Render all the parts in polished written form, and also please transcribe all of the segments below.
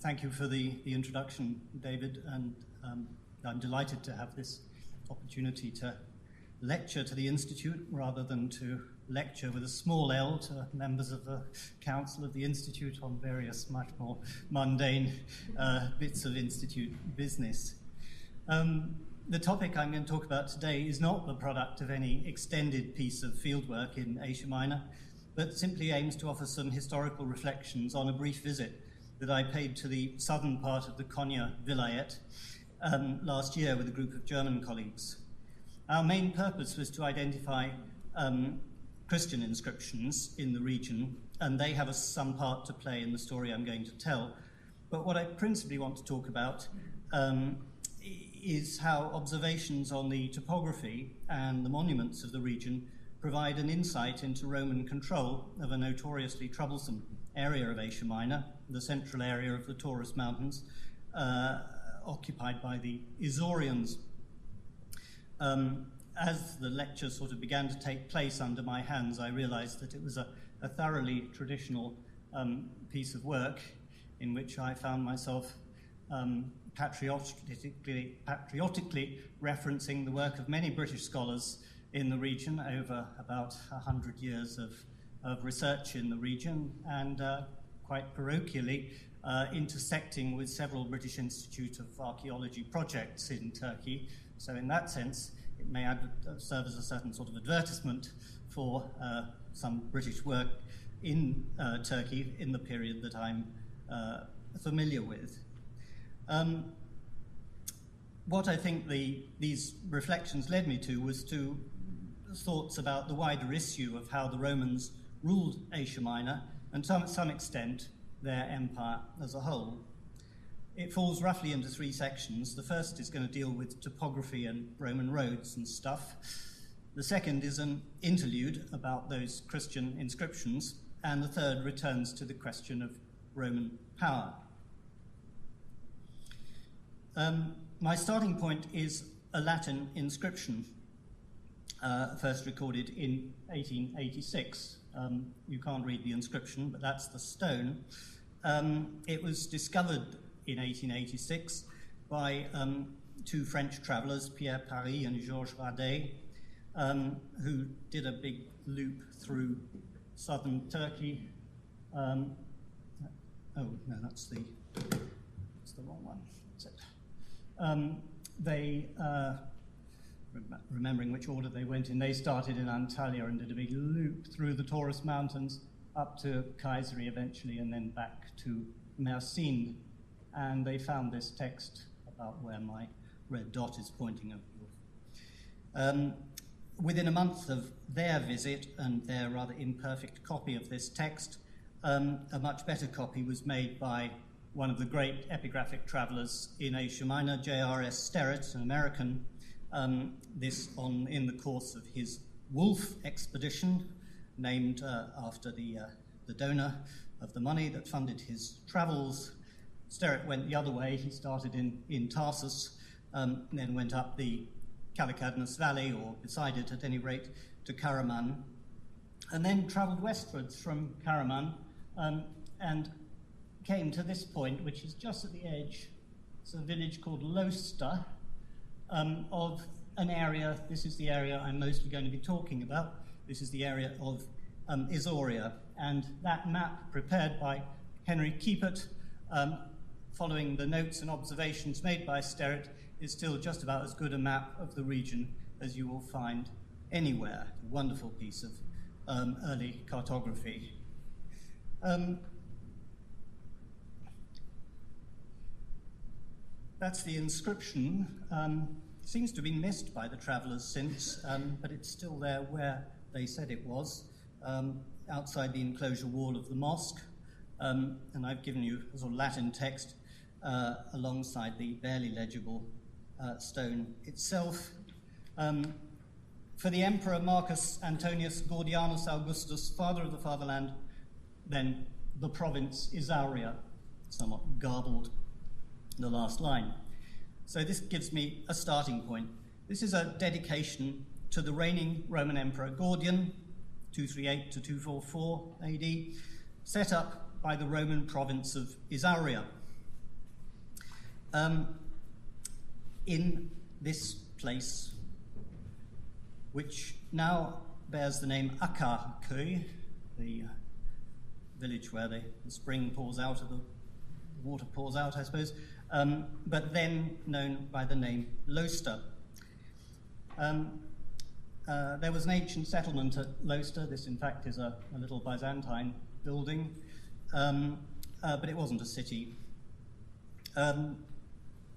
thank you for the introduction, David, and I'm delighted to have this opportunity to lecture to the Institute rather than to lecture with a small L to members of the Council of the Institute on various much more mundane bits of Institute business. The topic I'm going to talk about today is not the product of any extended piece of fieldwork in Asia Minor, but simply aims to offer some historical reflections on a brief visit that I paid to the southern part of the Konya Vilayet last year with a group of German colleagues. Our main purpose was to identify Christian inscriptions in the region, and they have some part to play in the story I'm going to tell. But what I principally want to talk about is how observations on the topography and the monuments of the region provide an insight into Roman control of a notoriously troublesome area of Asia Minor, the central area of the Taurus Mountains, occupied by the Isaurians. As the lecture sort of began to take place under my hands, I realized that it was a thoroughly traditional piece of work in which I found myself patriotically referencing the work of many British scholars in the region over about 100 years of research in the region, and quite parochially intersecting with several British Institute of Archaeology projects in Turkey. So in that sense, it may serve as a certain sort of advertisement for some British work in Turkey in the period that I'm familiar with. What I think these reflections led me to was to thoughts about the wider issue of how the Romans ruled Asia Minor, and to some extent their empire as a whole. It falls roughly into three sections. The first is going to deal with topography and Roman roads and stuff. The second is an interlude about those Christian inscriptions, and the third returns to the question of Roman power. My starting point is a Latin inscription, first recorded in 1886. You can't read the inscription, but that's the stone. It was discovered in 1886 by two French travelers, Pierre Paris and Georges Radet, who did a big loop through southern Turkey. Oh, no, that's the wrong one. That's it. They, remembering which order they went in, they started in Antalya and did a big loop through the Taurus Mountains up to Kayseri eventually, and then back to Mersin. And they found this text about where my red dot is pointing over. Within a month of their visit and their rather imperfect copy of this text, a much better copy was made by one of the great epigraphic travelers in Asia Minor, J.R.S. Sterrett, an American, in the course of his Wolf expedition, named after the donor of the money that funded his travels. Sterrett went the other way. He started in Tarsus, then went up the Kalykadnos Valley, or beside it at any rate, to Karaman, and then travelled westwards from Karaman and came to this point, which is just at the edge. It's a village called Losta, of an area. This is the area I'm mostly going to be talking about. This is the area of Isauria, and that map prepared by Henry Kiepert, following the notes and observations made by Sterrett, is still just about as good a map of the region as you will find anywhere. A wonderful piece of early cartography. That's the inscription. Seems to have been missed by the travellers since, but it's still there where they said it was, outside the enclosure wall of the mosque. And I've given you a sort of Latin text alongside the barely legible stone itself. For the Emperor Marcus Antonius Gordianus Augustus, father of the fatherland, then the province Isauria, somewhat garbled the last line. So this gives me a starting point. This is a dedication to the reigning Roman Emperor Gordian, 238 to 244 AD, set up by the Roman province of Isauria. In this place, which now bears the name Ankara, the village where the spring pours out, or the water pours out, I suppose, but then known by the name Loster. There was an ancient settlement at Loster. This, in fact, is a little Byzantine building, but it wasn't a city.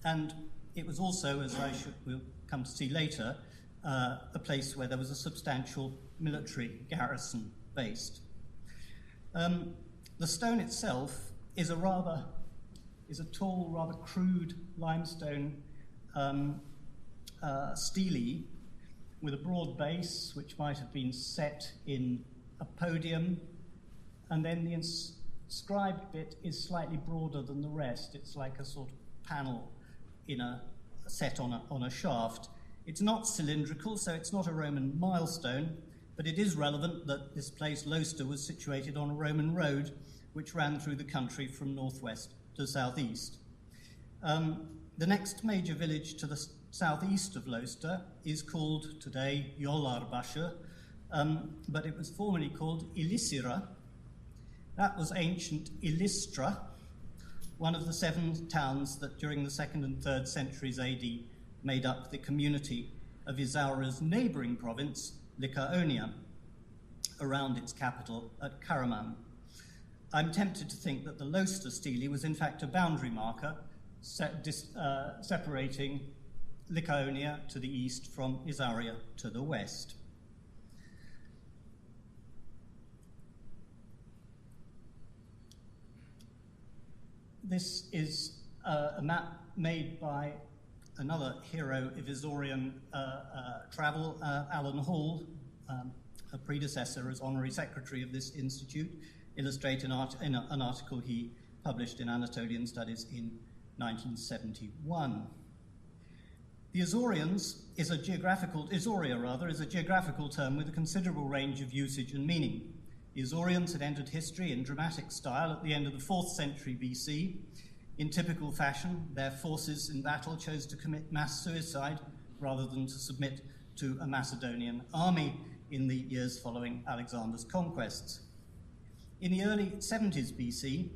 And it was also, as we'll come to see later, a place where there was a substantial military garrison based. The stone itself is a tall, rather crude limestone stele with a broad base, which might have been set in a podium, and then the inscribed bit is slightly broader than the rest. It's like a sort of panel set on a shaft. It's not cylindrical, so it's not a Roman milestone, but it is relevant that this place, Loster, was situated on a Roman road which ran through the country from northwest to southeast. The next major village to the southeast of Loster is called today Yollarbaşı, but it was formerly called Ilisira. That was ancient Ilistra, one of the 7 towns that during the 2nd and 3rd centuries AD made up the community of Isauria's neighbouring province, Lycaonia, around its capital at Karaman. I'm tempted to think that the Loster stele was in fact a boundary marker separating Lycaonia to the east from Isauria to the west. This is a map made by another hero of Isaurian travel, Alan Hall, a predecessor as honorary secretary of this institute, illustrated in an article he published in Anatolian Studies in 1971. The Isaurians is a geographical term with a considerable range of usage and meaning. The Isaurians had entered history in dramatic style at the end of the 4th century BC. In typical fashion, their forces in battle chose to commit mass suicide rather than to submit to a Macedonian army in the years following Alexander's conquests. In the early 70s BC,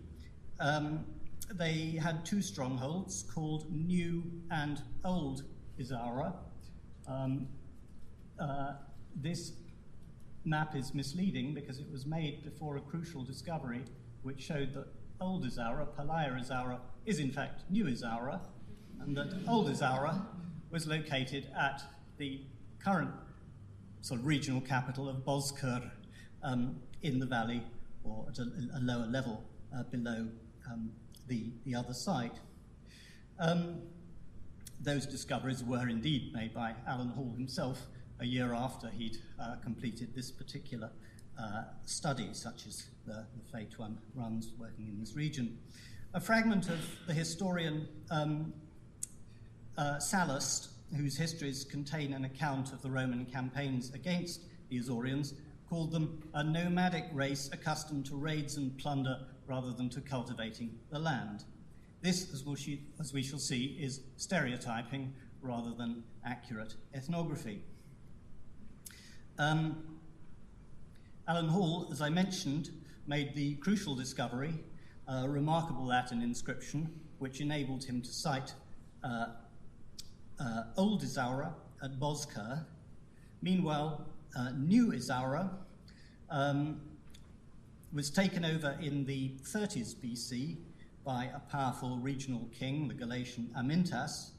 they had 2 strongholds called New and Old Isauria. This map is misleading because it was made before a crucial discovery which showed that Old Isauria, Palaya Isauria, is in fact New Isauria, and that Old Isauria was located at the current sort of regional capital of Bozkır in the valley, or at a lower level below the other site. Those discoveries were indeed made by Alan Hall himself a year after he'd completed this particular study, such as the fate one runs working in this region. A fragment of the historian Sallust, whose histories contain an account of the Roman campaigns against the Isaurians, called them a nomadic race accustomed to raids and plunder rather than to cultivating the land. This, as we shall see, is stereotyping rather than accurate ethnography. Alan Hall, as I mentioned, made the crucial discovery, a remarkable Latin inscription, which enabled him to cite Old Isauria at Bozkır. Meanwhile, New Isauria was taken over in the 30s BC by a powerful regional king, the Galatian Amyntas,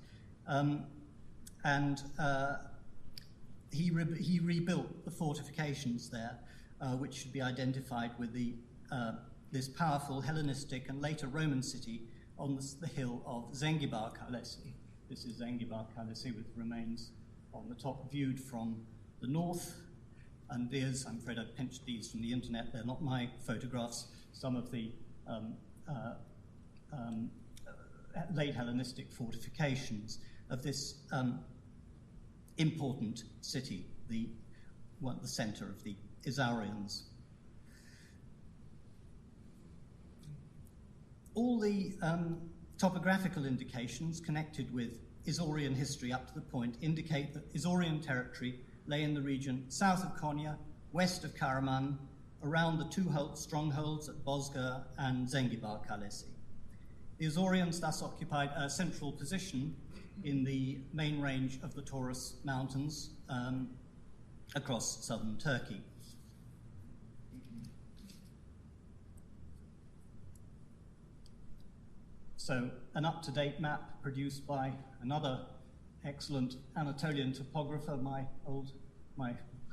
and he rebuilt the fortifications there, which should be identified with this powerful Hellenistic and later Roman city on the hill of Zengibar Kalesi. This is Zengibar Kalesi with remains on the top viewed from the north. And these, I'm afraid I pinched these from the internet, they're not my photographs, some of the late Hellenistic fortifications of this important city, the center of the Isaurians. All the Topographical indications connected with Isaurian history up to the point indicate that Isaurian territory lay in the region south of Konya, west of Karaman, around the two strongholds at Bozkır and Zengibar Kalesi. The Isaurians thus occupied a central position in the main range of the Taurus Mountains across southern Turkey. So an up-to-date map produced by another excellent Anatolian topographer, my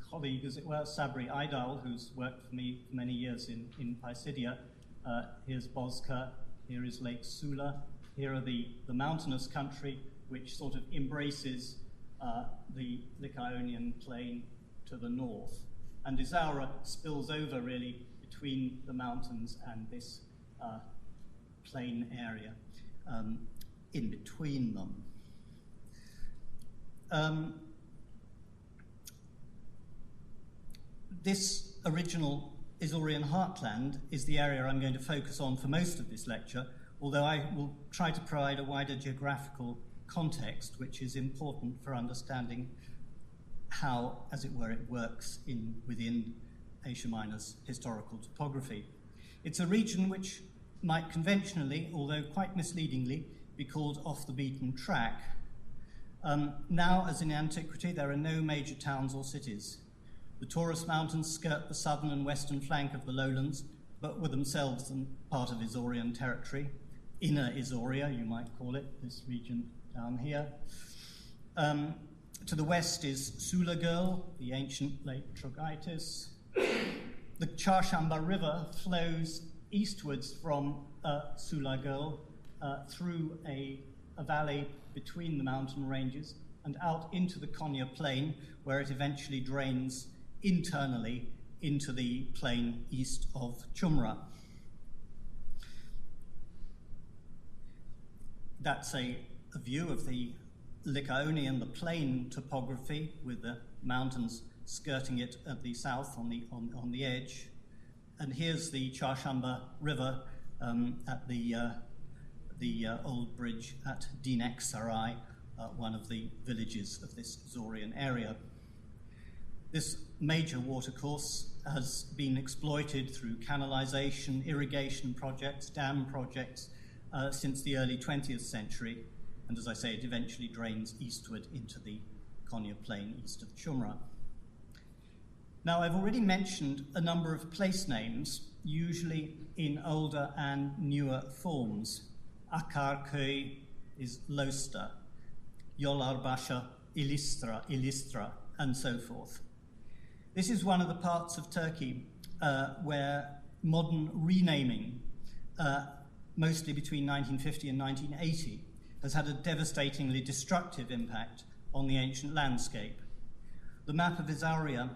colleague, as it were, Sabri Aydal, who's worked for me for many years in Pisidia. Here's Bozkır, here is Lake Sula, here are the mountainous country which sort of embraces the Lycaonian plain to the north. And Isauria spills over really between the mountains and this plain area in between them. This original Isaurian heartland is the area I'm going to focus on for most of this lecture, although I will try to provide a wider geographical context which is important for understanding how, as it were, it works within Asia Minor's historical topography. It's a region which might conventionally, although quite misleadingly, be called off the beaten track. Now, as in antiquity, there are no major towns or cities. The Taurus Mountains skirt the southern and western flank of the lowlands, but were themselves part of Isaurian territory. Inner Isauria, you might call it, this region down here. To the west is Sulagöl, the ancient Lake Trogitis. The Çarşamba River flows eastwards from Sulagöl through a valley between the mountain ranges and out into the Konya plain, where it eventually drains internally into the plain east of Çumra. That's a view of the Lycaonian, the plain topography, with the mountains skirting it at the south on the edge. And here's the Çarşamba River at the old bridge at Dineksaray, one of the villages of this Isaurian area. This major watercourse has been exploited through canalization, irrigation projects, dam projects since the early 20th century, and as I say, it eventually drains eastward into the Konya plain east of Çumra. Now, I've already mentioned a number of place names, usually in older and newer forms. Akarköy is Loster, Yolarbasha, Ilistra, and so forth. This is one of the parts of Turkey where modern renaming, mostly between 1950 and 1980, has had a devastatingly destructive impact on the ancient landscape. The map of Isauria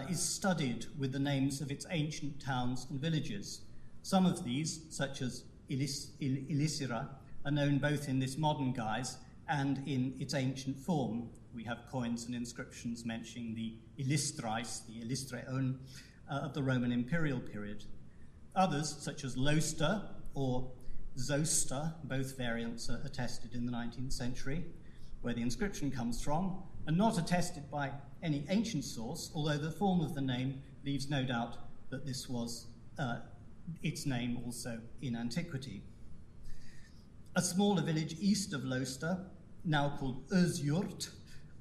is studied with the names of its ancient towns and villages. Some of these, such as Ilisira, are known both in this modern guise and in its ancient form. We have coins and inscriptions mentioning the Ilistrais, the Ilistreon, of the Roman imperial period. Others, such as Loster or Zoster, both variants are attested in the 19th century, where the inscription comes from, and not attested by any ancient source, although the form of the name leaves no doubt that this was its name also in antiquity. A smaller village east of Loster, now called Özyurt,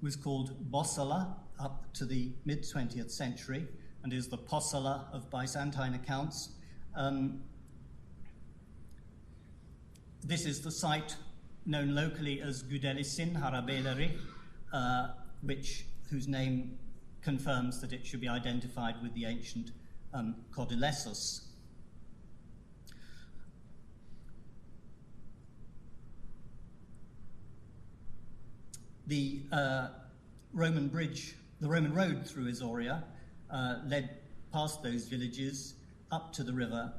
was called Bossala up to the mid-20th century and is the Posala of Byzantine accounts. This is the site known locally as Güdelisin Harabeleri, whose name confirms that it should be identified with the ancient Codilessus. The Roman road through Isauria led past those villages up to the river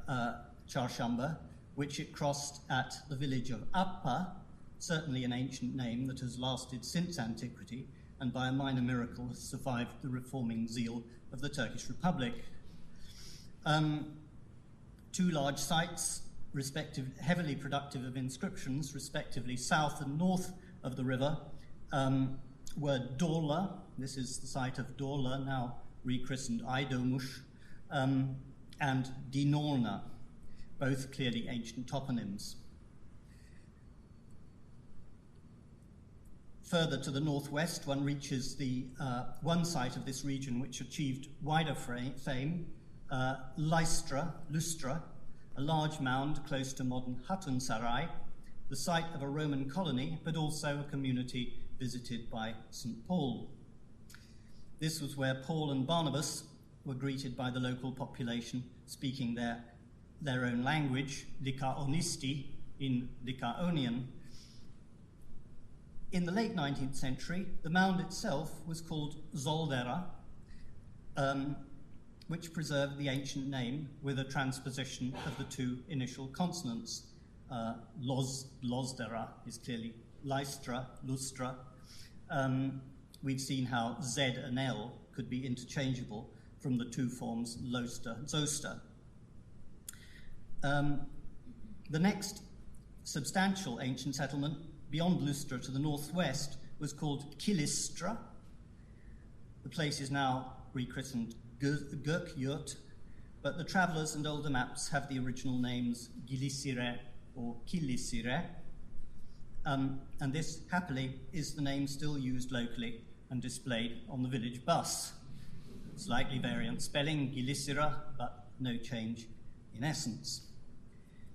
Çarşamba, which it crossed at the village of Appa, certainly an ancient name that has lasted since antiquity, and by a minor miracle has survived the reforming zeal of the Turkish Republic. Two large sites heavily productive of inscriptions, respectively south and north of the river, were Dorla, this is the site of Dorla, now rechristened Idomush, and Dinorna, both clearly ancient toponyms. Further to the northwest, one reaches the one site of this region which achieved wider fame, Lustra, a large mound close to modern Hatunsaray, the site of a Roman colony, but also a community visited by St. Paul. This was where Paul and Barnabas were greeted by the local population speaking their own language, Lycaonisti, in Lycaonian. In the late 19th century, the mound itself was called Zoldera, which preserved the ancient name with a transposition of the two initial consonants. Lozdera is clearly Lustra. We've seen how Z and L could be interchangeable from the two forms Loster and Zoster. The next substantial ancient settlement beyond Lustra to the northwest was called Kilistra. The place is now rechristened Gökyurt, but the travellers and older maps have the original names Gilisire or Kilisire, and this, happily, is the name still used locally and displayed on the village bus. Slightly variant spelling, Gilisira, but no change in essence.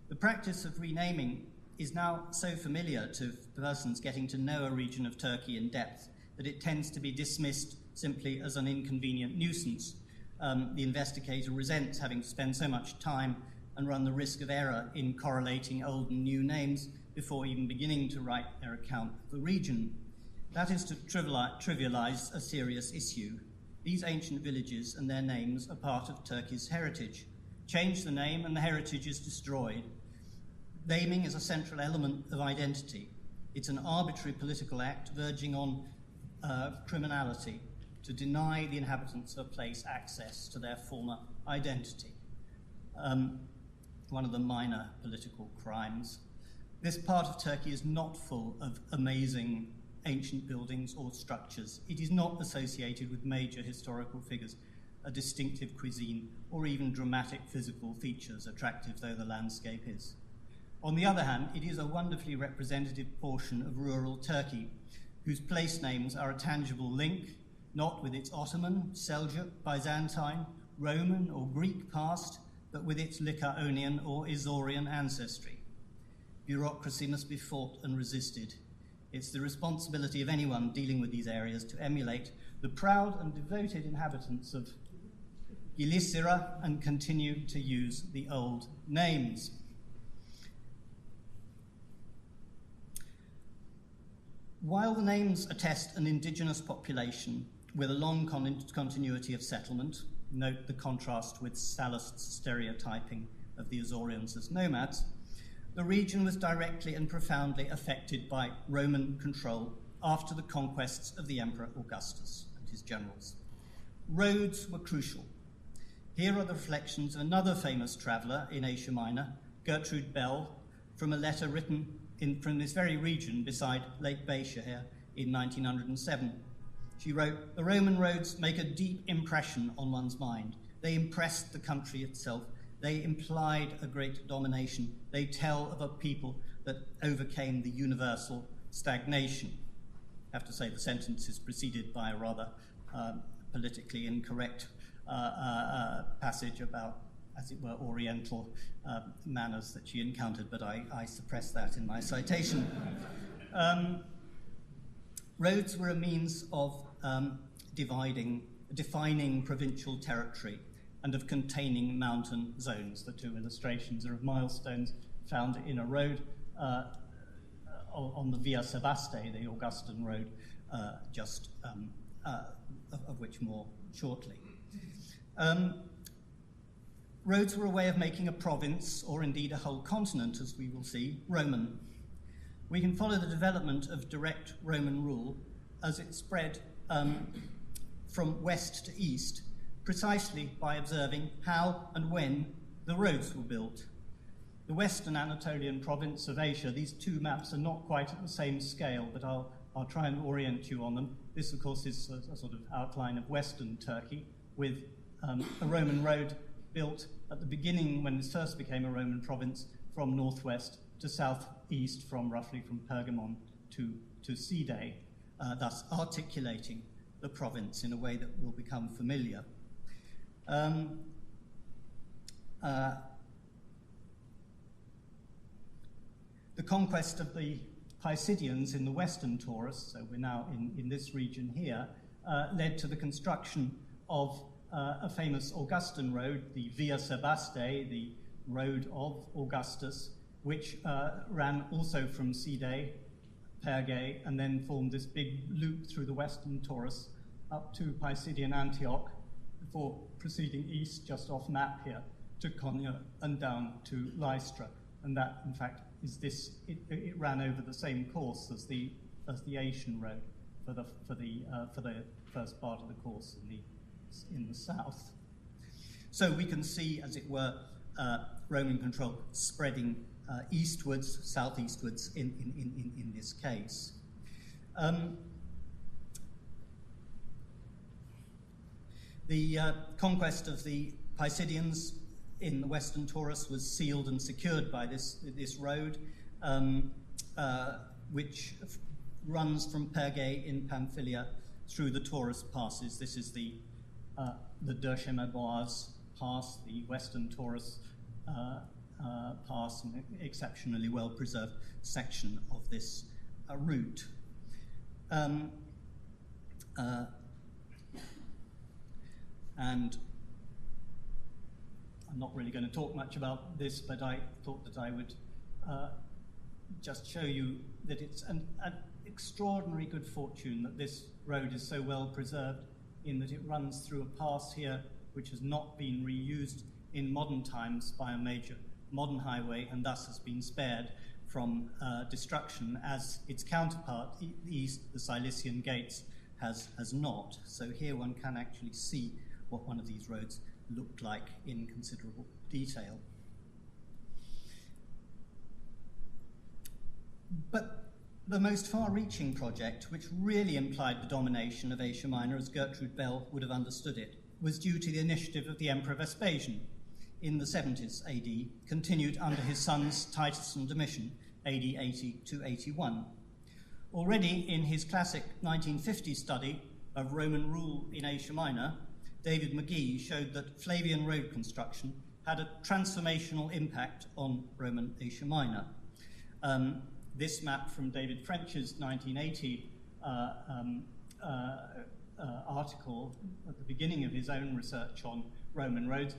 The practice of renaming is now so familiar to persons getting to know a region of Turkey in depth that it tends to be dismissed simply as an inconvenient nuisance. The investigator resents having to spend so much time and run the risk of error in correlating old and new names before even beginning to write their account of the region. That is to trivialize a serious issue. These ancient villages and their names are part of Turkey's heritage. Change the name and the heritage is destroyed. Naming is a central element of identity. It's an arbitrary political act verging on criminality to deny the inhabitants of a place access to their former identity. One of the minor political crimes. This part of Turkey is not full of amazing ancient buildings or structures. It is not associated with major historical figures, a distinctive cuisine, or even dramatic physical features, attractive though the landscape is. On the other hand, it is a wonderfully representative portion of rural Turkey, whose place names are a tangible link, not with its Ottoman, Seljuk, Byzantine, Roman, or Greek past, but with its Lycaonian or Isaurian ancestry. Bureaucracy must be fought and resisted. It's the responsibility of anyone dealing with these areas to emulate the proud and devoted inhabitants of Gilisira and continue to use the old names. While the names attest an indigenous population with a long continuity of settlement, note the contrast with Sallust's stereotyping of the Isaurians as nomads, the region was directly and profoundly affected by Roman control after the conquests of the Emperor Augustus and his generals. Roads were crucial. Here are the reflections of another famous traveller in Asia Minor, Gertrude Bell, from a letter written from this very region beside Lake Baisha here in 1907. She wrote, "The Roman roads make a deep impression on one's mind. They impressed the country itself. They implied a great domination. They tell of a people that overcame the universal stagnation." I have to say the sentence is preceded by a rather politically incorrect passage about, as it were, Oriental manners that she encountered, but I suppress that in my citation. Roads were a means of defining provincial territory and of containing mountain zones. The two illustrations are of milestones found in a road on the Via Sebaste, the Augustan road, of which more shortly. Roads were a way of making a province, or indeed a whole continent, as we will see, Roman. We can follow the development of direct Roman rule as it spread from west to east, precisely by observing how and when the roads were built. the western Anatolian province of Asia. These two maps are not quite at the same scale, but I'll try and orient you on them. This, of course, is a sort of outline of western Turkey with a Roman road built at the beginning when this first became a Roman province from northwest to southeast, roughly from Pergamon to Side, thus articulating the province in a way that will become familiar. The conquest of the Pisidians in the western Taurus, so we're now in this region here, led to the construction of a famous Augustan road, the Via Sebaste, the road of Augustus, which ran also from Side, Perge, and then formed this big loop through the western Taurus up to Pisidian Antioch, before proceeding east just off map here to Konya and down to Lystra. And that, in fact, is this. It ran over the same course as the Asian road for the first part of the course in the south. So we can see, as it were, Roman control spreading eastwards, southeastwards in this case. The conquest of the Pisidians in the western Taurus was sealed and secured by this road, which runs from Perge in Pamphylia through the Taurus passes. This is the Döşeme-Boğaz pass, the western Taurus pass, an exceptionally well-preserved section of this route. And I'm not really going to talk much about this, but I thought that I would just show you that it's an extraordinary good fortune that this road is so well preserved, in that it runs through a pass here which has not been reused in modern times by a major modern highway, and thus has been spared from destruction, as its counterpart, the Cilician Gates, has not. So here one can actually see what one of these roads looked like in considerable detail. But the most far-reaching project, which really implied the domination of Asia Minor, as Gertrude Bell would have understood it, was due to the initiative of the Emperor Vespasian in the 70s AD, continued under his sons Titus and Domitian, AD 80 to 81. Already in his classic 1950 study of Roman rule in Asia Minor, David McGee showed that Flavian road construction had a transformational impact on Roman Asia Minor. This map from David French's 1980 article at the beginning of his own research on Roman roads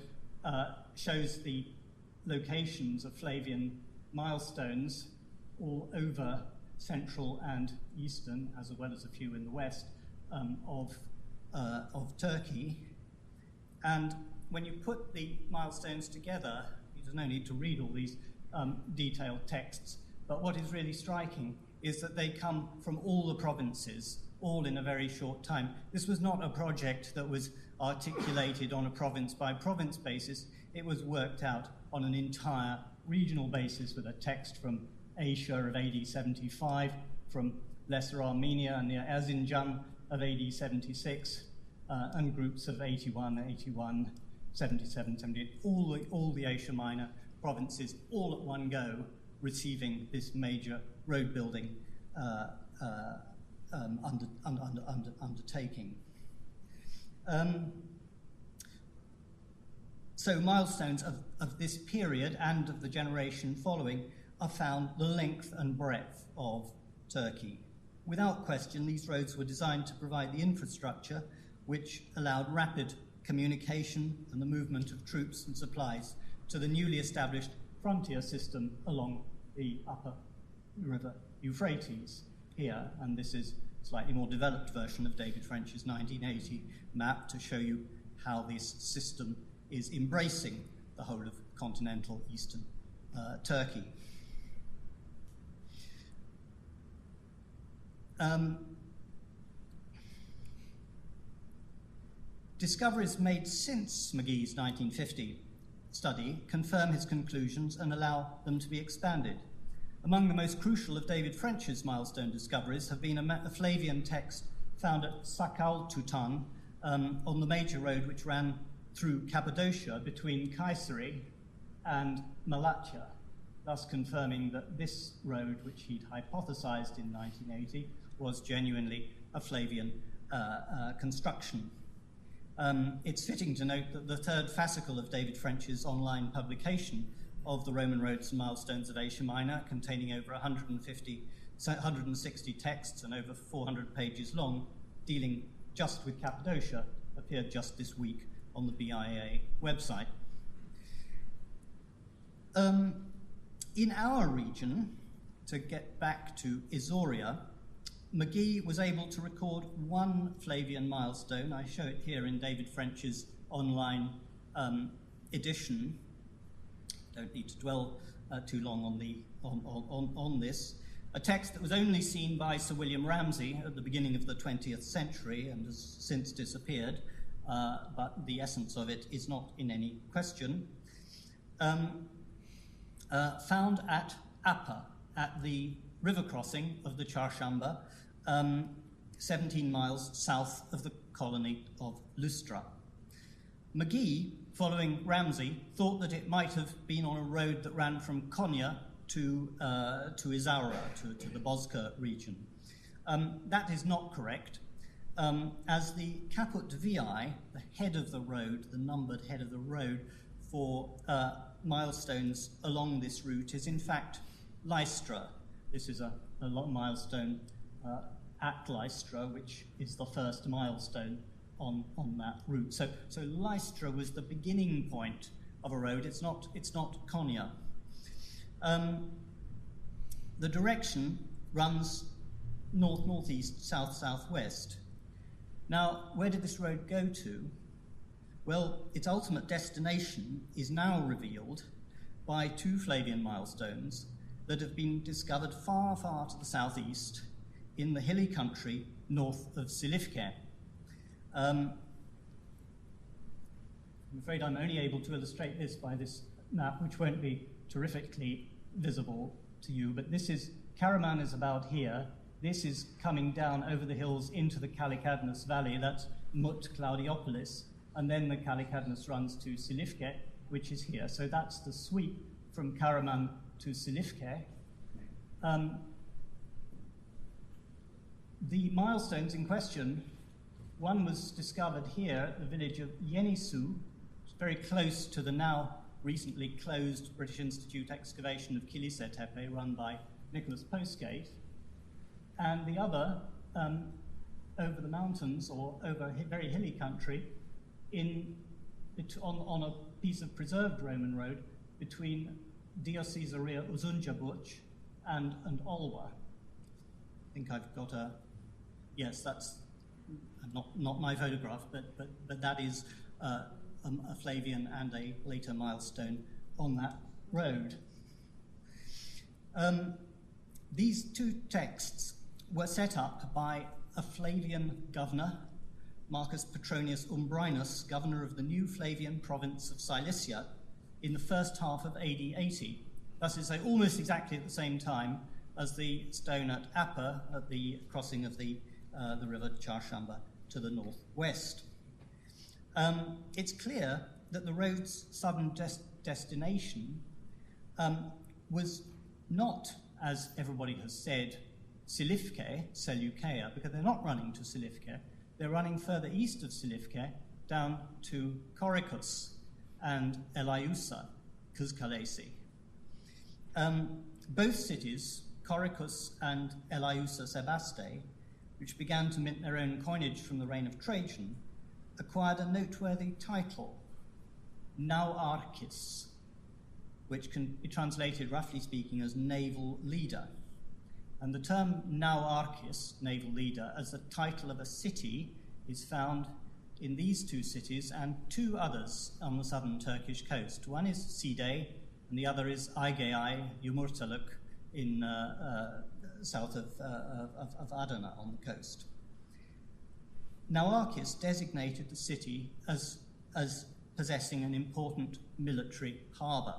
shows the locations of Flavian milestones all over central and eastern, as well as a few in the west, of Turkey. And when you put the milestones together, there's no need to read all these detailed texts, but what is really striking is that they come from all the provinces, all in a very short time. This was not a project that was articulated on a province-by-province basis. It was worked out on an entire regional basis with a text from Asia of AD 75, from Lesser Armenia and near Erzincan of AD 76, and groups of 81, 81, 77, 78, all the Asia Minor provinces, all at one go, receiving this major road building undertaking. So milestones of this period and of the generation following are found the length and breadth of Turkey. Without question, these roads were designed to provide the infrastructure which allowed rapid communication and the movement of troops and supplies to the newly established frontier system along the upper river Euphrates here. And this is a slightly more developed version of David French's 1980 map to show you how this system is embracing the whole of continental eastern Turkey. Discoveries made since McGee's 1950 study confirm his conclusions and allow them to be expanded. Among the most crucial of David French's milestone discoveries have been a Flavian text found at Sakaltutan on the major road which ran through Cappadocia between Kayseri and Malatya, thus confirming that this road, which he'd hypothesized in 1980, was genuinely a Flavian construction. It's fitting to note that the third fascicle of David French's online publication of the Roman roads and milestones of Asia Minor, containing over 160 texts and over 400 pages long, dealing just with Cappadocia, appeared just this week on the BIA website. In our region, to get back to Isauria, McGee was able to record one Flavian milestone. I show it here in David French's online edition. Don't need to dwell too long on this. A text that was only seen by Sir William Ramsay at the beginning of the 20th century and has since disappeared, but the essence of it is not in any question. Found at Apa, at the river crossing of the Charshamba, 17 miles south of the colony of Lustra. McGee, following Ramsay, thought that it might have been on a road that ran from Konya to Isauria, to the Bozkır region. That is not correct, as the Caput Vi, the head of the road, the numbered head of the road for milestones along this route, is in fact Lystra. This is a milestone at Lystra, which is the first milestone on that route. So Lystra was the beginning point of a road. It's not Konya. The direction runs north-northeast, south-southwest. Now, where did this road go to? Well, its ultimate destination is now revealed by two Flavian milestones that have been discovered far, far to the southeast in the hilly country north of Silifke. I'm afraid I'm only able to illustrate this by this map, which won't be terrifically visible to you, but this is, Karaman is about here. This is coming down over the hills into the Kallikadnos Valley. That's Mut Claudiopolis. And then the Kallikadnos runs to Silifke, which is here. So that's the sweep from Karaman to Silifke. The milestones in question, one was discovered here at the village of Yenisu, very close to the now recently closed British Institute excavation of Kilise Tepe, run by Nicholas Postgate. And the other, over the mountains or over very hilly country, on a piece of preserved Roman road between Diocesarea Uzunjabuch and Olwa. I think I've got a, yes, that's not my photograph, but that is a Flavian and a later milestone on that road. These two texts were set up by a Flavian governor, Marcus Petronius Umbrinus, governor of the new Flavian province of Cilicia, in the first half of AD 80. That is, almost exactly at the same time as the stone at Apa, at the crossing of the river Charshamba to the northwest. It's clear that the road's southern destination was not, as everybody has said, Silifke, Seleukeia, because they're not running to Silifke. They're running further east of Silifke down to Korikos and Elaiusa, Kızkalesi. Both cities, Korikos and Elaiusa Sebaste, which began to mint their own coinage from the reign of Trajan, acquired a noteworthy title, Nauarchis, which can be translated, roughly speaking, as naval leader. And the term Nauarchis, naval leader, as the title of a city is found in these two cities and two others on the southern Turkish coast. One is Side, and the other is Aygei, Yumurtalık, in south of Adana on the coast. Nauarchis designated the city as possessing an important military harbour.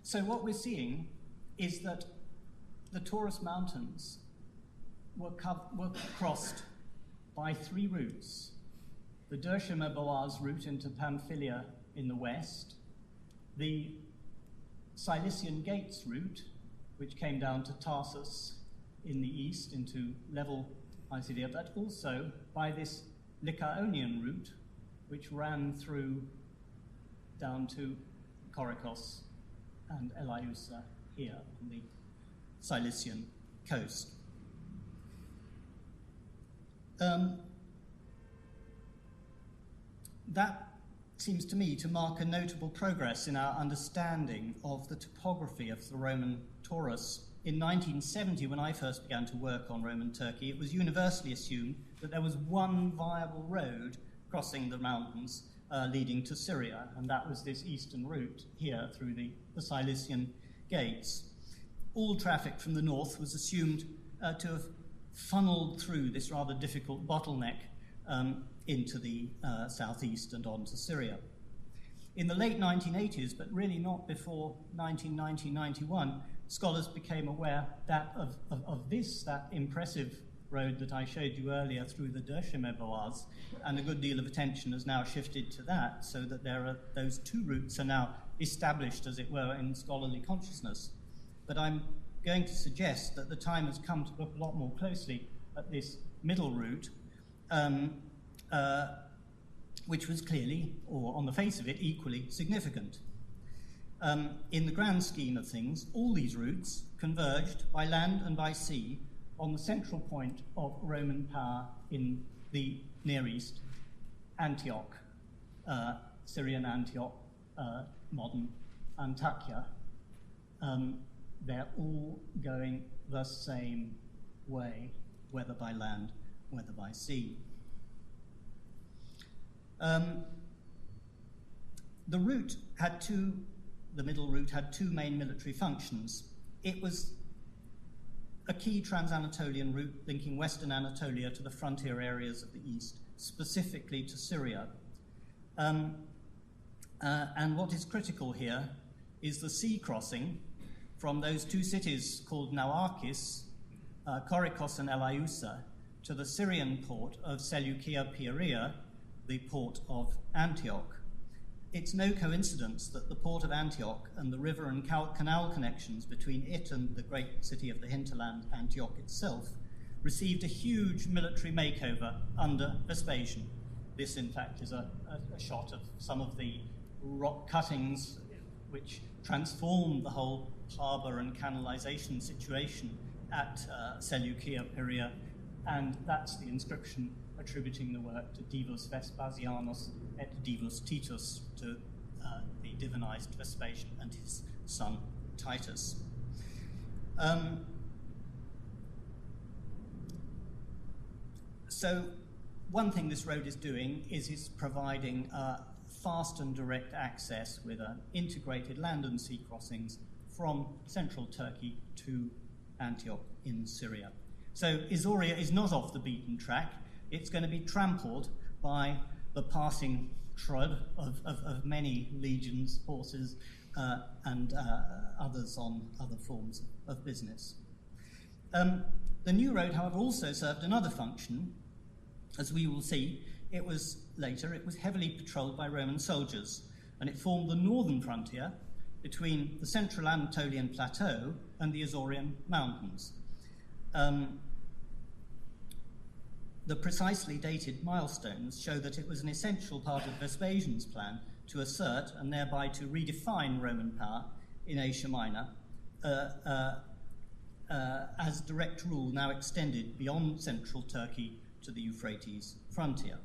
So what we're seeing is that the Taurus Mountains were crossed by three routes. The Dershima-Boaz route into Pamphylia in the west, the Cilician Gates route, which came down to Tarsus in the east into level Isauria, but also by this Lycaonian route, which ran through down to Korikos and Eleusa here on the Cilician coast. That seems to me to mark a notable progress in our understanding of the topography of the Roman Taurus. In 1970, when I first began to work on Roman Turkey, it was universally assumed that there was one viable road crossing the mountains leading to Syria, and that was this eastern route here through the Cilician Gates. All traffic from the north was assumed to have funneled through this rather difficult bottleneck into the southeast and on to Syria. In the late 1980s, but really not before 1990-91, scholars became aware that of that impressive road that I showed you earlier through the Dershima-Boaz, and a good deal of attention has now shifted to that, so that those two routes are now established, as it were, in scholarly consciousness. But I'm going to suggest that the time has come to look a lot more closely at this middle route, which was clearly, or on the face of it, equally significant. In the grand scheme of things, all these routes converged by land and by sea on the central point of Roman power in the Near East, Antioch, Syrian Antioch, modern Antakya. They're all going the same way, whether by land, whether by sea. The middle route had two main military functions. It was a key trans-Anatolian route linking Western Anatolia to the frontier areas of the east, specifically to Syria. And what is critical here is the sea crossing from those two cities called Nauarchis, Korikos and Eleusa, to the Syrian port of Seleucia Pieria, the port of Antioch. It's no coincidence that the port of Antioch and the river and canal connections between it and the great city of the hinterland, Antioch itself, received a huge military makeover under Vespasian. This, in fact, is a shot of some of the rock cuttings which transformed the whole harbour and canalisation situation at Seleucia Pieria, and that's the inscription attributing the work to Divus Vespasianus et Divus Titus, to the divinized Vespasian and his son Titus. So one thing this road is doing is providing fast and direct access with integrated land and sea crossings from central Turkey to Antioch in Syria. So Isauria is not off the beaten track. It's going to be trampled by the passing trud of many legions, horses, and others on other forms of business. The new road, however, also served another function. As we will see, it was heavily patrolled by Roman soldiers, and it formed the northern frontier between the central Anatolian plateau and the Isaurian mountains. The precisely dated milestones show that it was an essential part of Vespasian's plan to assert and thereby to redefine Roman power in Asia Minor, as direct rule now extended beyond central Turkey to the Euphrates frontier.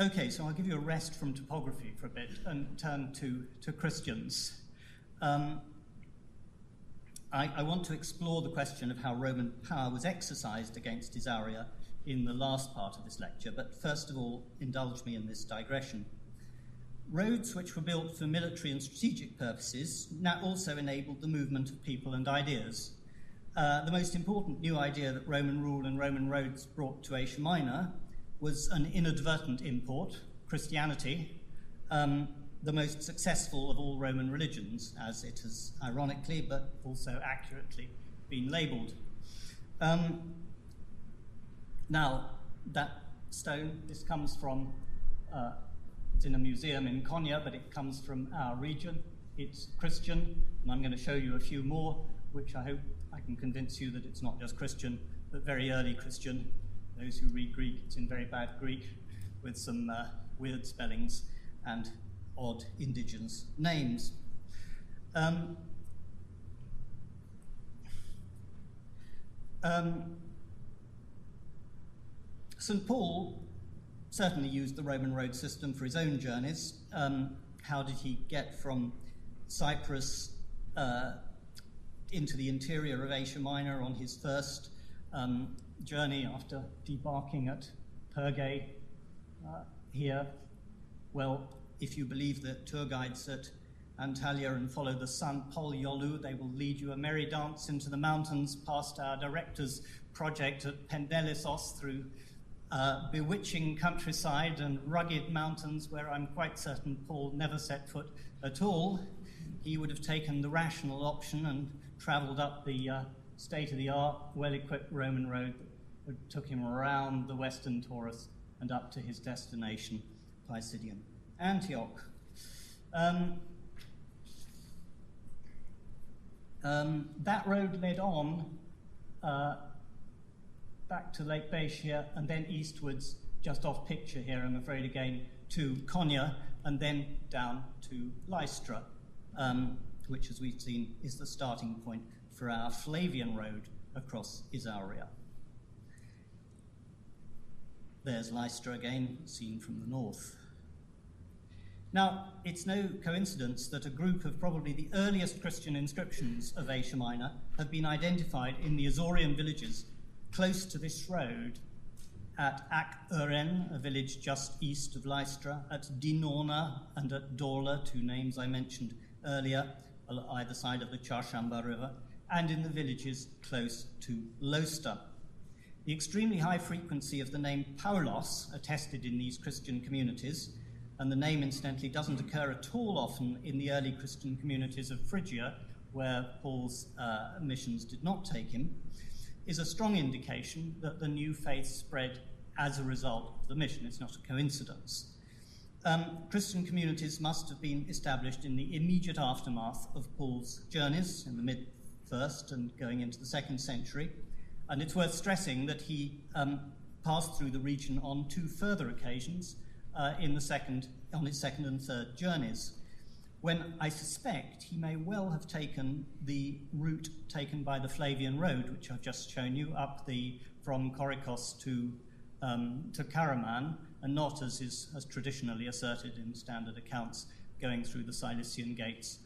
Okay, so I'll give you a rest from topography for a bit and turn to Christians. I want to explore the question of how Roman power was exercised against Isauria in the last part of this lecture, but first of all, indulge me in this digression. Roads which were built for military and strategic purposes now also enabled the movement of people and ideas. the most important new idea that Roman rule and Roman roads brought to Asia Minor was an inadvertent import, Christianity, the most successful of all Roman religions, as it has ironically but also accurately been labelled. Now, that stone, this comes from, it's in a museum in Konya, but it comes from our region. It's Christian, and I'm going to show you a few more, which I hope I can convince you that it's not just Christian, but very early Christian. Those who read Greek, it's in very bad Greek, with some weird spellings and odd indigenous names. St. Paul certainly used the Roman road system for his own journeys. How did he get from Cyprus into the interior of Asia Minor on his first journey after debarking at Pergae here? Well, if you believe the tour guides at Antalya and follow the San Pol Yolu, they will lead you a merry dance into the mountains past our director's project at Pendelessos through bewitching countryside and rugged mountains where I'm quite certain Paul never set foot at all. He would have taken the rational option and travelled up the state-of-the-art, well-equipped Roman road that took him around the western Taurus and up to his destination, Pisidian Antioch. That road led on back to Lake Baetia and then eastwards, just off picture here, I'm afraid again, to Konya and then down to Lystra, which, as we've seen, is the starting point for our Flavian road across Isauria. There's Lystra again, seen from the north. Now, it's no coincidence that a group of probably the earliest Christian inscriptions of Asia Minor have been identified in the Isaurian villages close to this road, at Ak-Uren, a village just east of Lystra, at Dinona and at Dorla, two names I mentioned earlier, on either side of the Charshamba River, and in the villages close to Losta. The extremely high frequency of the name Paulos attested in these Christian communities, and the name incidentally doesn't occur at all often in the early Christian communities of Phrygia, where Paul's missions did not take him, is a strong indication that the new faith spread as a result of the mission. It's not a coincidence. Christian communities must have been established in the immediate aftermath of Paul's journeys in the mid-1st and going into the 2nd century. And it's worth stressing that he passed through the region on 2 further occasions on his second and third journeys, when I suspect he may well have taken the route taken by the Flavian road, which I've just shown you, up from Korikos to Karaman, and not, as traditionally asserted in standard accounts, going through the Cilician gates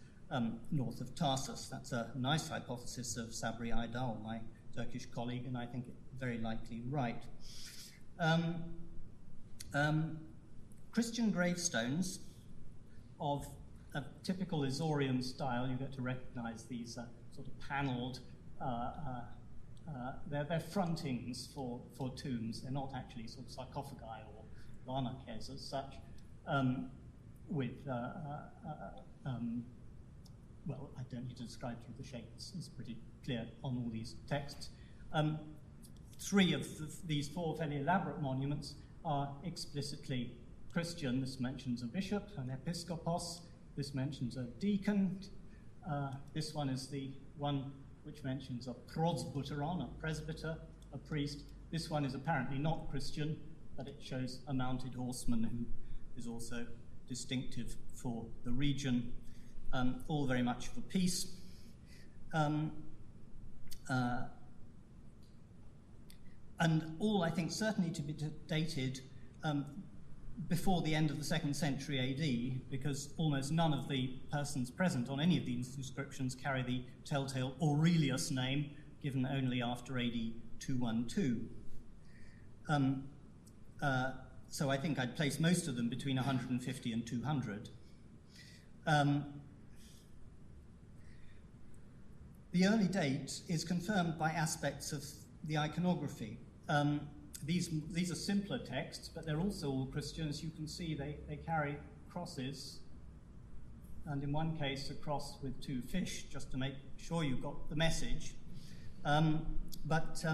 north of Tarsus. That's a nice hypothesis of Sabri Aydal, my Turkish colleague, and I think it very likely right. Christian gravestones of a typical Isaurian style, you get to recognize these sort of panelled, they're frontings for tombs. They're not actually sort of sarcophagi or larnaces as such, with, well, I don't need to describe to you the shape, it's pretty clear on all these texts. 3 of these 4 fairly elaborate monuments are explicitly Christian. This mentions a bishop, an episkopos. This mentions a deacon. This one is the one which mentions a prosbyteron, a presbyter, a priest. This one is apparently not Christian, but it shows a mounted horseman who is also distinctive for the region. All very much of a piece. And all, I think, certainly to be dated before the end of the 2nd century AD, because almost none of the persons present on any of these inscriptions carry the telltale Aurelius name, given only after AD 212. So I think I'd place most of them between 150 and 200. The early date is confirmed by aspects of the iconography. These are simpler texts, but they're also all Christian. As you can see, they carry crosses, and in one case a cross with two fish, just to make sure you got the message. But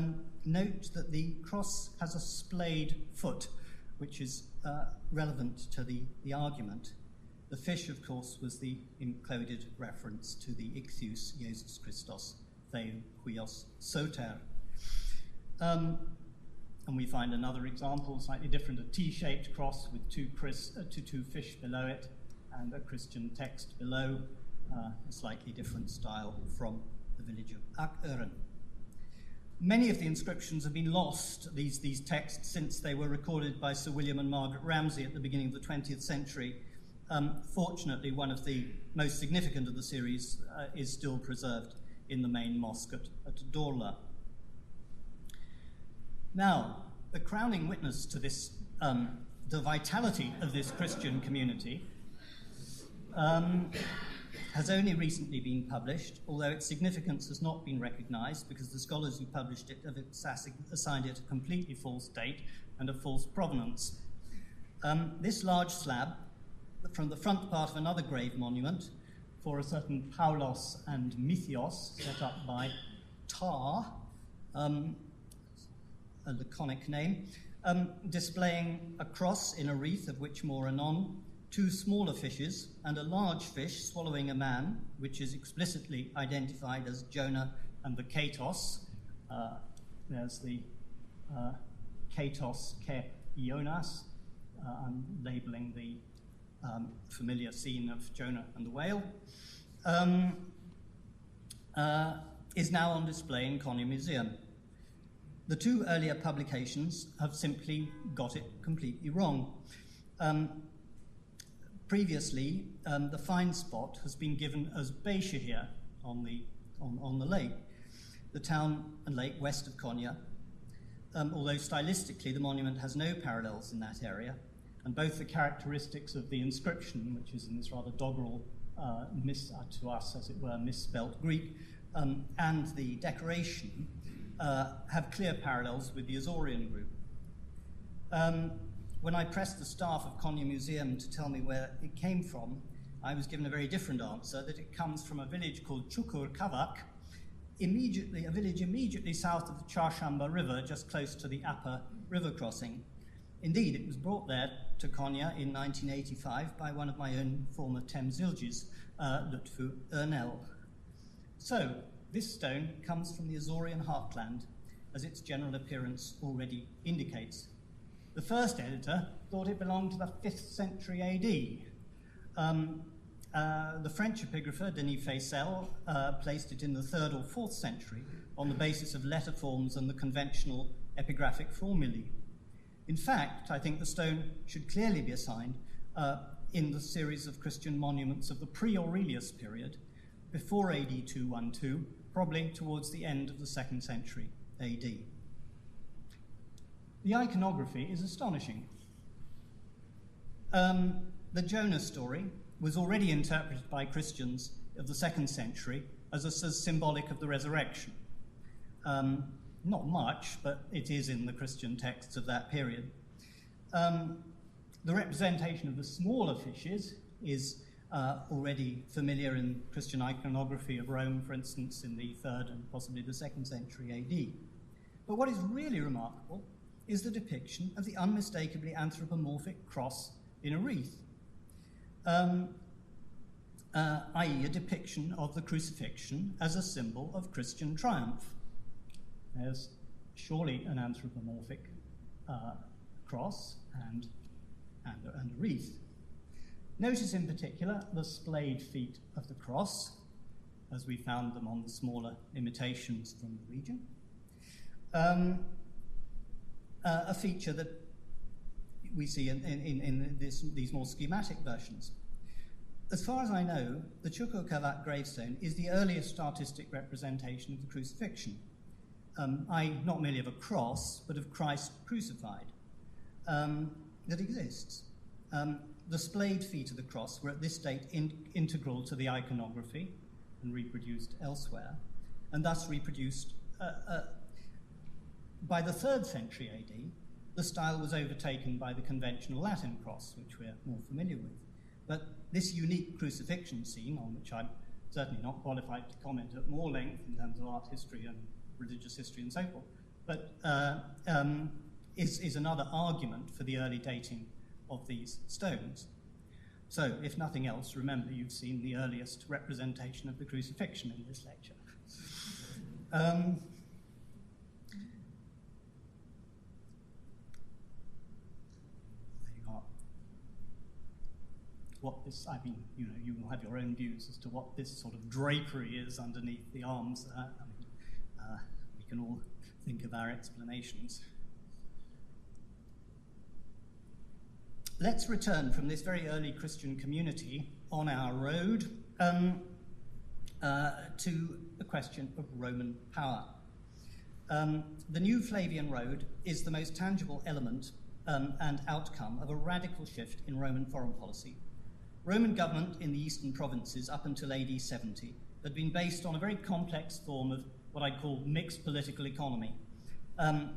note that the cross has a splayed foot, which is relevant to the argument. The fish, of course, was the encoded reference to the ichthyus Jesus Christos, Theou huios soter. And we find another example, slightly different, a T-shaped cross with two fish below it and a Christian text below, a slightly different style from the village of Ankara. Many of the inscriptions have been lost, these texts, since they were recorded by Sir William and Margaret Ramsay at the beginning of the 20th century. Fortunately, one of the most significant of the series is still preserved in the main mosque at Dorla. Now, the crowning witness to this, the vitality of this Christian community, has only recently been published, although its significance has not been recognised because the scholars who published it have assigned it a completely false date and a false provenance. This large slab from the front part of another grave monument for a certain Paulos and Mythios, set up by Tar, a laconic name, displaying a cross in a wreath, of which more anon, two smaller fishes, and a large fish swallowing a man, which is explicitly identified as Jonah and the Katos. There's the Katos ke Ionas. I'm labelling the familiar scene of Jonah and the whale, is now on display in Konya Museum. The two earlier publications have simply got it completely wrong. Previously, the find spot has been given as Beyşehir on the lake, the town and lake west of Konya, although stylistically the monument has no parallels in that area, and both the characteristics of the inscription, which is in this rather doggerel, to us as it were, misspelt Greek, and the decoration have clear parallels with the Isaurian group. When I pressed the staff of Konya Museum to tell me where it came from, I was given a very different answer, that it comes from a village called Çukurkavak, a village immediately south of the Çarşamba River, just close to the Apa River crossing. Indeed, it was brought there to Konya in 1985 by one of my own former temsilcis, Lütfü Ernel. So, this stone comes from the Isaurian heartland, as its general appearance already indicates. The first editor thought it belonged to the 5th century AD. The French epigrapher Denis Faysel placed it in the 3rd or 4th century on the basis of letter forms and the conventional epigraphic formulae. In fact, I think the stone should clearly be assigned in the series of Christian monuments of the pre-Aurelius period, before AD 212, probably towards the end of the 2nd century AD. The iconography is astonishing. The Jonah story was already interpreted by Christians of the 2nd century as symbolic of the resurrection. Not much, but it is in the Christian texts of that period. The representation of the smaller fishes is already familiar in Christian iconography of Rome, for instance, in the 3rd and possibly the 2nd century AD. But what is really remarkable is the depiction of the unmistakably anthropomorphic cross in a wreath, i.e. a depiction of the crucifixion as a symbol of Christian triumph. There's surely an anthropomorphic cross and a wreath. Notice in particular the splayed feet of the cross, as we found them on the smaller imitations from the region. A feature that we see in these more schematic versions. As far as I know, the Çukurkavak gravestone is the earliest artistic representation of the crucifixion, not merely of a cross, but of Christ crucified, that exists. The splayed feet of the cross were at this date integral to the iconography and reproduced elsewhere. and thus reproduced. By the 3rd century AD, the style was overtaken by the conventional Latin cross, which we're more familiar with. But this unique crucifixion scene, on which I'm certainly not qualified to comment at more length in terms of art history and religious history and so forth, but is another argument for the early dating of these stones. So, if nothing else, remember you've seen the earliest representation of the crucifixion in this lecture. What this, I mean, you will have your own views as to what this sort of drapery is underneath the arms. We can all think of our explanations. Let's return from this very early Christian community on our road to the question of Roman power. The new Flavian Road is the most tangible element and outcome of a radical shift in Roman foreign policy. Roman government in the eastern provinces up until AD 70 had been based on a very complex form of what I'd call mixed political economy.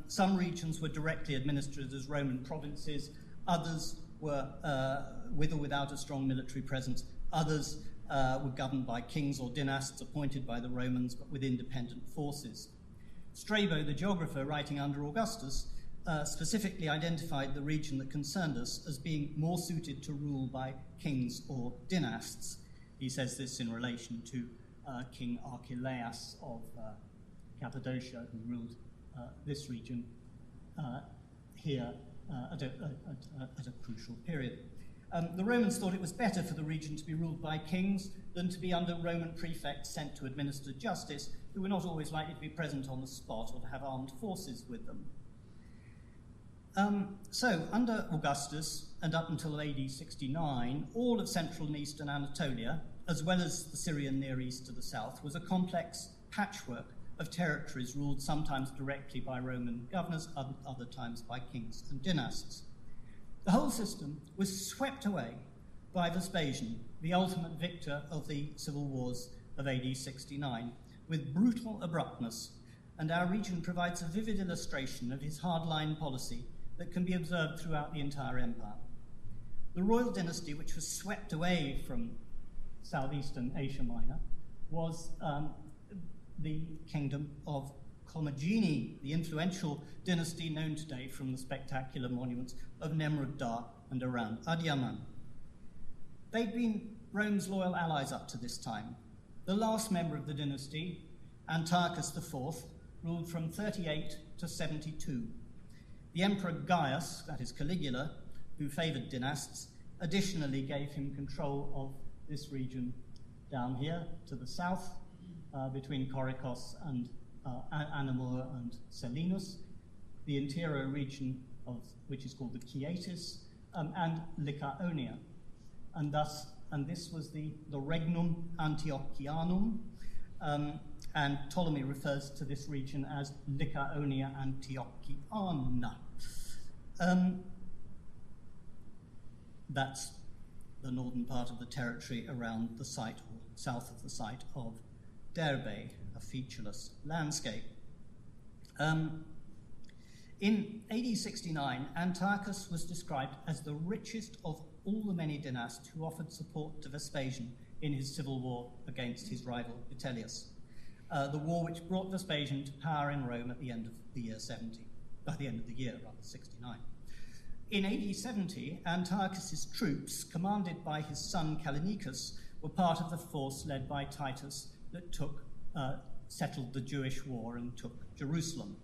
Some regions were directly administered as Roman provinces, others were with or without a strong military presence, others were governed by kings or dynasts appointed by the Romans but with independent forces. Strabo, the geographer writing under Augustus, specifically identified the region that concerned us as being more suited to rule by kings or dynasts. He says this in relation to King Archelaus of Cappadocia, who ruled this region here at a crucial period. The Romans thought it was better for the region to be ruled by kings than to be under Roman prefects sent to administer justice, who were not always likely to be present on the spot or to have armed forces with them. So, under Augustus and up until AD 69, all of central and eastern Anatolia, as well as the Syrian Near East to the south, was a complex patchwork of territories ruled sometimes directly by Roman governors, other times by kings and dynasts. The whole system was swept away by Vespasian, the ultimate victor of the civil wars of AD 69, with brutal abruptness, and our region provides a vivid illustration of his hardline policy that can be observed throughout the entire empire. The royal dynasty, which was swept away from southeastern Asia Minor, was the kingdom of Commagene, the influential dynasty known today from the spectacular monuments of Nemrut-Da and around Adiyaman. They'd been Rome's loyal allies up to this time. The last member of the dynasty, Antiochus IV, ruled from 38 to 72. The Emperor Gaius, that is Caligula, who favoured dynasts, additionally gave him control of this region down here to the south, between Korikos and Anamur and Selinus, the interior region of which is called the Chiatis, and Lycaonia. And this was the Regnum Antiochianum, and Ptolemy refers to this region as Lycaonia Antiochiana. That's the northern part of the territory around the site, or south of the site of Derbe, a featureless landscape. In AD 69, Antiochus was described as the richest of all the many dynasts who offered support to Vespasian in his civil war against his rival Vitellius, the war which brought Vespasian to power in Rome at the end of the year 69. In AD 70, Antiochus's troops, commanded by his son Callinicus, were part of the force led by Titus that settled the Jewish war and took Jerusalem.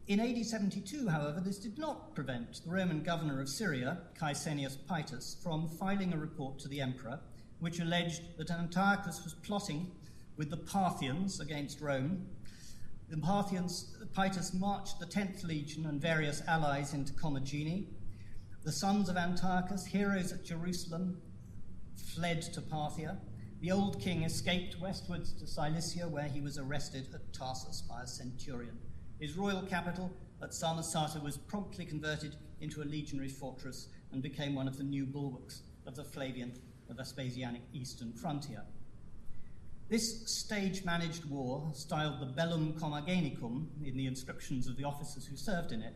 In AD 72, however, this did not prevent the Roman governor of Syria, Caesenius Paetus, from filing a report to the emperor, which alleged that Antiochus was plotting with the Parthians against Rome. The Parthians, Paetus marched the 10th Legion and various allies into Commagene. The sons of Antiochus, heroes at Jerusalem, fled to Parthia. The old king escaped westwards to Cilicia, where he was arrested at Tarsus by a centurion. His royal capital at Samosata was promptly converted into a legionary fortress and became one of the new bulwarks of the Flavian, the Vespasianic eastern frontier. This stage-managed war, styled the Bellum Commagenicum in the inscriptions of the officers who served in it,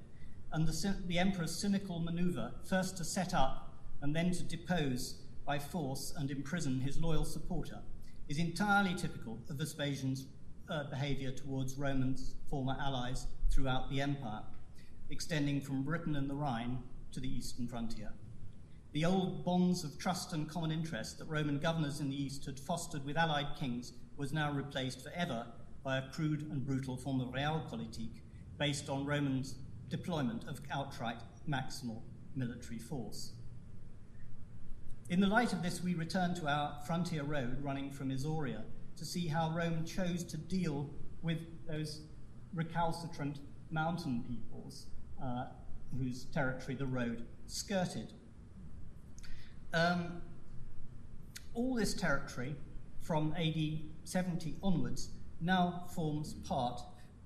and the emperor's cynical maneuver, first to set up and then to depose by force and imprison his loyal supporter, is entirely typical of Vespasian's behaviour towards Romans' former allies throughout the empire, extending from Britain and the Rhine to the eastern frontier. The old bonds of trust and common interest that Roman governors in the east had fostered with allied kings was now replaced forever by a crude and brutal form of realpolitik based on Romans' deployment of outright maximal military force. In the light of this, we return to our frontier road running from Isauria to see how Rome chose to deal with those recalcitrant mountain peoples whose territory the road skirted. All this territory from AD 70 onwards now forms part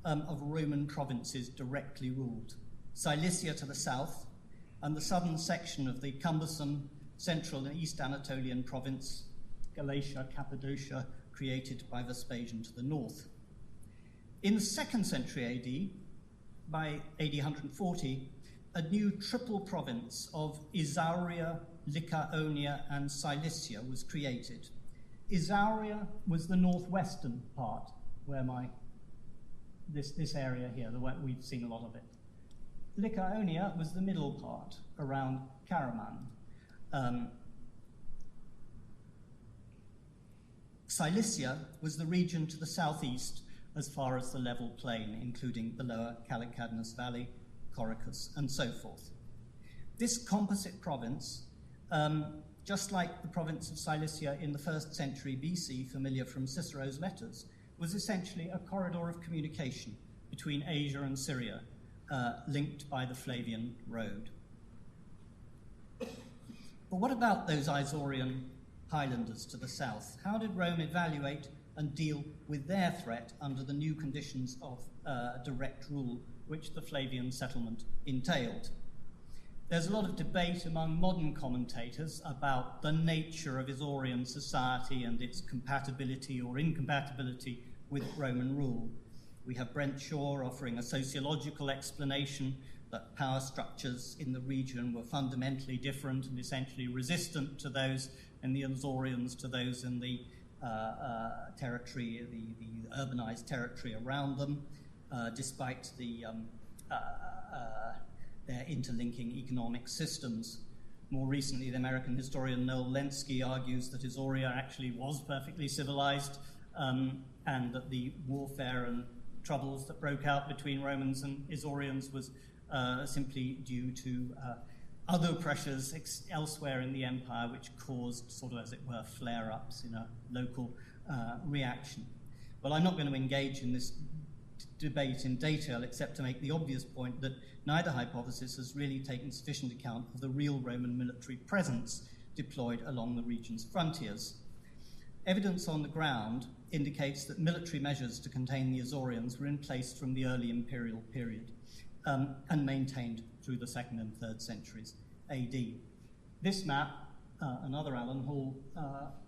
of Roman provinces directly ruled. Cilicia to the south, and the southern section of the cumbersome central and east Anatolian province, Galatia, Cappadocia, created by Vespasian to the north. In the 2nd century AD, by AD 140, a new triple province of Isauria, Lycaonia, and Cilicia was created. Isauria was the northwestern part, where this area here, we've seen a lot of it. Lycaonia was the middle part, around Karaman. Cilicia was the region to the southeast as far as the level plain, including the lower Calicadnus Valley, Coricus, and so forth. This composite province, just like the province of Cilicia in the 1st century BC, familiar from Cicero's letters, was essentially a corridor of communication between Asia and Syria, linked by the Flavian Road. But what about those Isaurian highlanders to the south? How did Rome evaluate and deal with their threat under the new conditions of direct rule which the Flavian settlement entailed? There's a lot of debate among modern commentators about the nature of Isaurian society and its compatibility or incompatibility with Roman rule. We have Brent Shaw offering a sociological explanation that power structures in the region were fundamentally different and essentially resistant to those in the Isaurians to those in the territory, the urbanized territory around them, despite their interlinking economic systems. More recently, the American historian Noel Lenski argues that Isauria actually was perfectly civilized, and that the warfare and troubles that broke out between Romans and Isaurians was simply due to other pressures elsewhere in the empire, which caused, sort of as it were, flare-ups in a local reaction. Well, I'm not going to engage in this debate in detail, except to make the obvious point that neither hypothesis has really taken sufficient account of the real Roman military presence deployed along the region's frontiers. Evidence on the ground indicates that military measures to contain the Isaurians were in place from the early imperial period and maintained through the 2nd and 3rd centuries AD. This map, another Alan Hall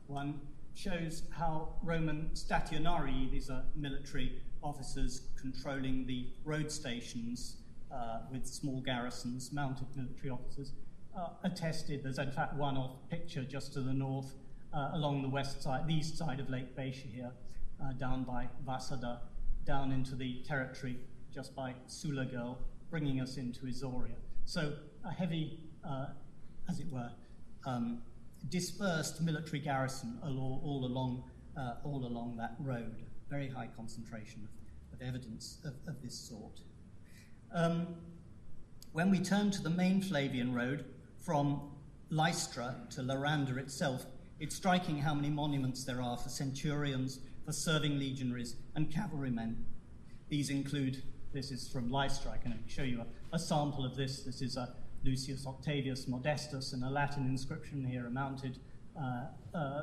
one, shows how Roman stationari, these are military officers controlling the road stations with small garrisons, mounted military officers, attested. There's in fact one off picture just to the north along the the east side of Lake Baisha here, down by Vasada, down into the territory just by Sulagirl, bringing us into Isauria. So a heavy, as it were, dispersed military garrison all along that road. Very high concentration of evidence of this sort. When we turn to the main Flavian road from Lystra to Laranda itself, it's striking how many monuments there are for centurions, for serving legionaries, and cavalrymen. These include, this is from Lystra, I can show you a sample of this. This is Lucius Octavius Modestus, and a Latin inscription here, a mounted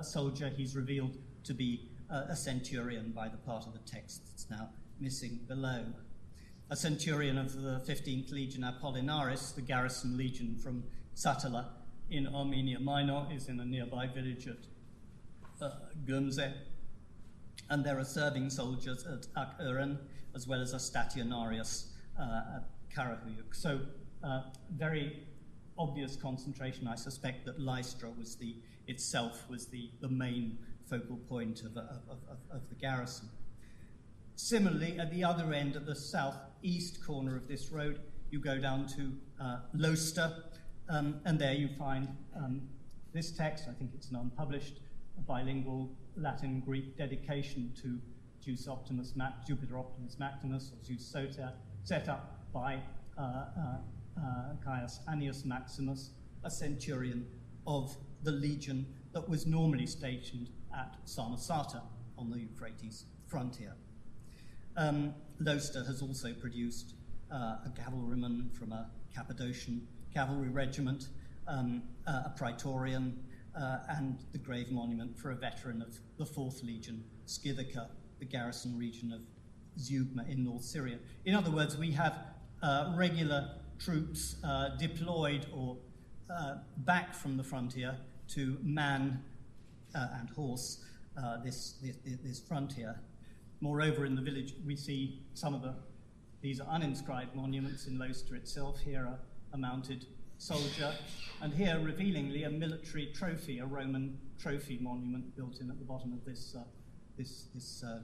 soldier. He's revealed to be a centurion by the part of the text that's now missing below. A centurion of the 15th Legion Apollinaris, the garrison legion from Satala in Armenia Minor, is in a nearby village at Gumze. and there are serving soldiers at Ankara, as well as a stationarius at Karahuyuk. So very obvious concentration. I suspect that Lystra itself was the main focal point of the garrison. Similarly, at the other end, at the southeast corner of this road, you go down to Lowster, and there you find this text. I think it's an unpublished bilingual Latin-Greek dedication to Jupiter Optimus Maximus, or Zeus Soter, set up by Caius Annius Maximus, a centurion of the legion that was normally stationed at Samosata on the Euphrates frontier. Lowster has also produced a cavalryman from a Cappadocian cavalry regiment, a praetorian, and the grave monument for a veteran of the 4th Legion, Scythica, the garrison region of Zeugma in North Syria. In other words, we have regular troops deployed or back from the frontier to man and horse this frontier. Moreover, in the village, we see these are uninscribed monuments in Lowster itself. Here, a mounted soldier, and here, revealingly, a military trophy, a Roman trophy monument built in at the bottom of this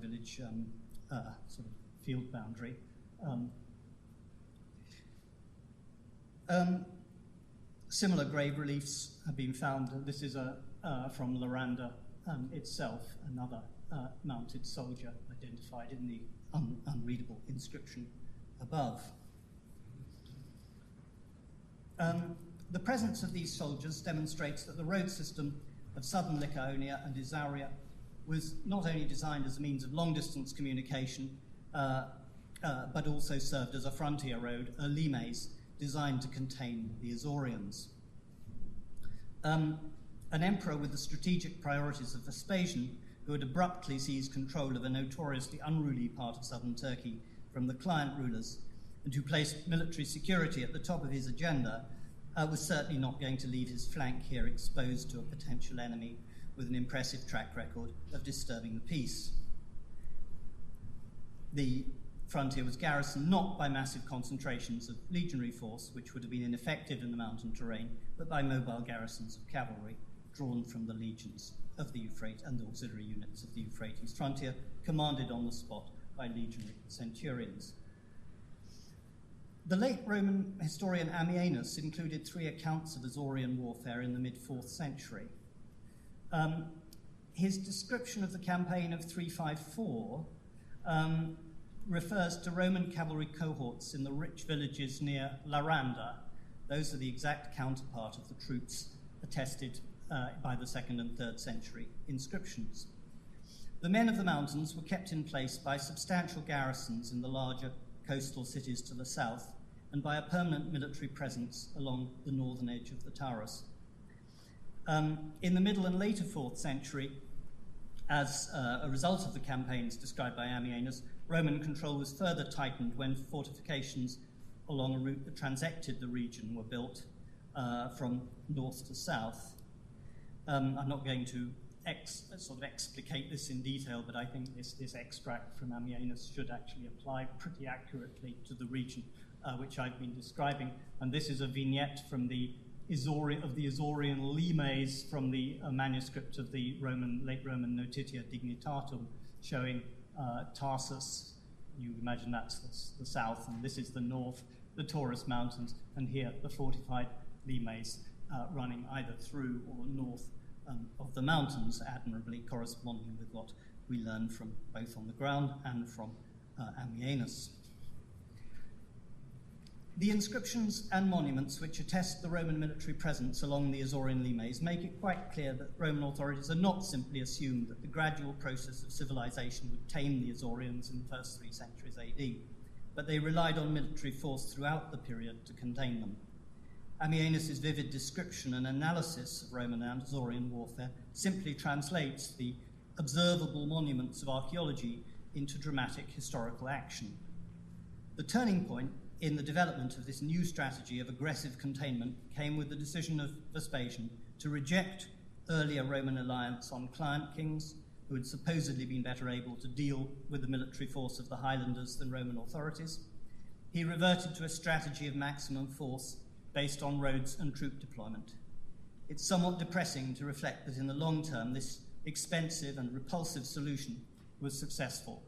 village sort of field boundary. Similar grave reliefs have been found. This is from Laranda itself, another mounted soldier identified in the unreadable inscription above. The presence of these soldiers demonstrates that the road system of southern Lycaonia and Isauria was not only designed as a means of long-distance communication, but also served as a frontier road, a limes, designed to contain the Isaurians. An emperor with the strategic priorities of Vespasian, who had abruptly seized control of a notoriously unruly part of southern Turkey from the client rulers, and who placed military security at the top of his agenda, was certainly not going to leave his flank here exposed to a potential enemy with an impressive track record of disturbing the peace. The frontier was garrisoned not by massive concentrations of legionary force, which would have been ineffective in the mountain terrain, but by mobile garrisons of cavalry drawn from the legions of the Euphrates and the auxiliary units of the Euphrates frontier, commanded on the spot by legionary centurions. The late Roman historian Ammianus included 3 accounts of Isaurian warfare in the mid-4th century. His description of the campaign of 354 refers to Roman cavalry cohorts in the rich villages near Laranda. Those are the exact counterpart of the troops attested by the 2nd and 3rd century inscriptions. The men of the mountains were kept in place by substantial garrisons in the larger coastal cities to the south, and by a permanent military presence along the northern edge of the Taurus. In the middle and later 4th century, as a result of the campaigns described by Ammianus, Roman control was further tightened when fortifications along a route that transected the region were built from north to south. I'm not going to sort of explicate this in detail, but I think this extract from Ammianus should actually apply pretty accurately to the region which I've been describing. And this is a vignette from the Isaurian limes from the manuscript of the late Roman Notitia Dignitatum, showing Tarsus. You imagine that's the south, and this is the north, the Taurus Mountains, and here the fortified limes running either through or north of the mountains, admirably corresponding with what we learn from both on the ground and from Ammianus. The inscriptions and monuments which attest the Roman military presence along the Isaurian limes make it quite clear that Roman authorities had not simply assumed that the gradual process of civilization would tame the Isaurians in the first 3 centuries AD, but they relied on military force throughout the period to contain them. Ammianus' vivid description and analysis of Roman and Isaurian warfare simply translates the observable monuments of archaeology into dramatic historical action. The turning point in the development of this new strategy of aggressive containment came with the decision of Vespasian to reject earlier Roman reliance on client kings, who had supposedly been better able to deal with the military force of the Highlanders than Roman authorities. He reverted to a strategy of maximum force based on roads and troop deployment. It's somewhat depressing to reflect that in the long term, this expensive and repulsive solution was successful.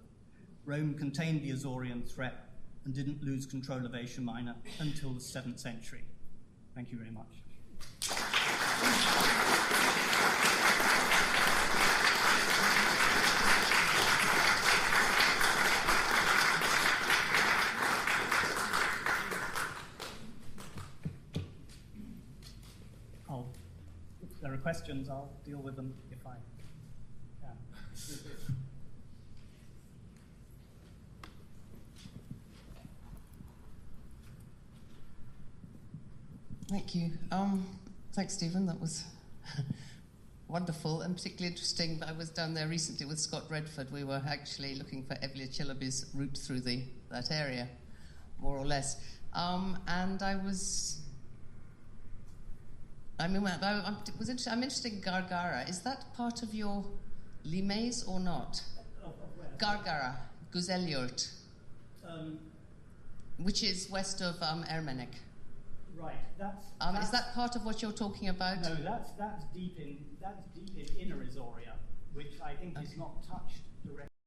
Rome contained the Isaurian threat and didn't lose control of Asia Minor until the 7th century. Thank you very much. If there are questions, I'll deal with them if I can. Thank you. Thanks, Stephen. That was wonderful and particularly interesting. I was down there recently with Scott Redford. We were actually looking for Evliya Çelebi's route through that area, more or less. And I'm interested in Gargara. Is that part of your limes or not? Gargara, Güzelyurt, which is west of Ermenek. Right. Is that part of what you're talking about? No, that's deep in inner Isauria, which I think is not touched directly.